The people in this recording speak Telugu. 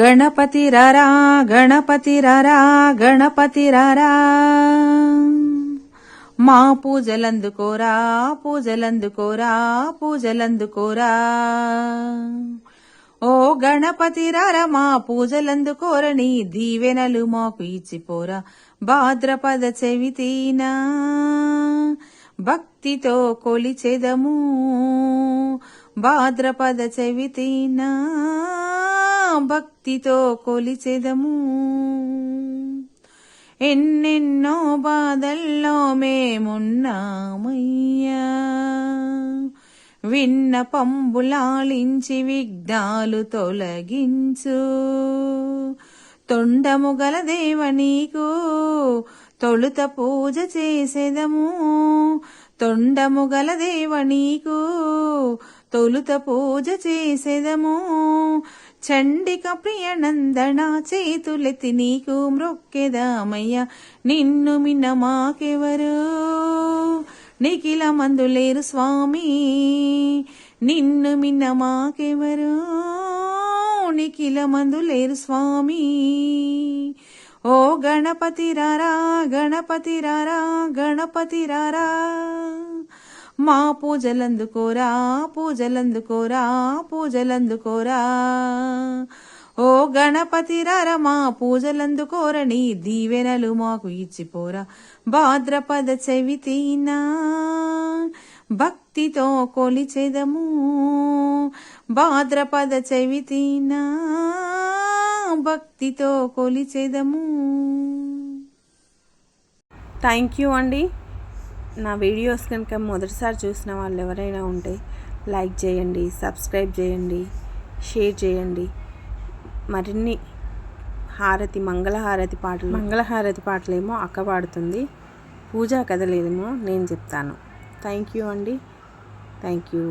గణపతి రారా గణపతి రారా గణపతి రారా, మా పూజలందుకోరా పూజలందుకోరా పూజలందుకోరా. ఓ గణపతి రారా మా పూజలందుకోర, నీ దీవెనలు మాకు ఇచ్చిపోరా. భాద్రపద చవితినా భక్తితో కొలిచెదము, భాద్రపద చవితినా భక్తితో కొలిచెదము. ఎన్నెన్నో బాధల్లో మేమున్నామయ్యా, విన్నపంబులాలించి విఘ్నాలు తొలగించు. తొండము గల దేవ నీకు తొలుత పూజ చేసెదము, తొండము గల దేవ నీకు తొలుత పూజ చేసెదము. చండిక ప్రియనందన చేతులెత్తి నీకు మ్రొక్కెదామయ్యా, నిన్ను మిన్న మాకెవరు నిఖిల మందులేరు స్వామి, నిన్ను మిన్న మాకెవరు నిఖిల మందులేరు స్వామి. ఓ గణపతి రారా గణపతి రారా గణపతి రారా, మా పూజలందుకోరా పూజలందుకోరా పూజలందుకోరా. ఓ గణపతి రారా మా పూజలందుకోర, నీ దీవెనలు మాకు ఇచ్చిపోరా. భాద్రపద చవితినా భక్తితో కొలిచెదము, భాద్రపద చవితినా భక్తితో కొలిచెదము. థ్యాంక్ యూ అండి. నా వీడియోస్ కనుక మొదటిసారి చూసిన వాళ్ళు ఎవరైనా ఉంటే లైక్ చేయండి, సబ్స్క్రైబ్ చేయండి, షేర్ చేయండి. మరిన్ని మంగళహారతి పాటలేమో అక్క పాడుతుంది, పూజా కథలేమో నేను చెప్తాను. థ్యాంక్ యూ అండి. Thank you.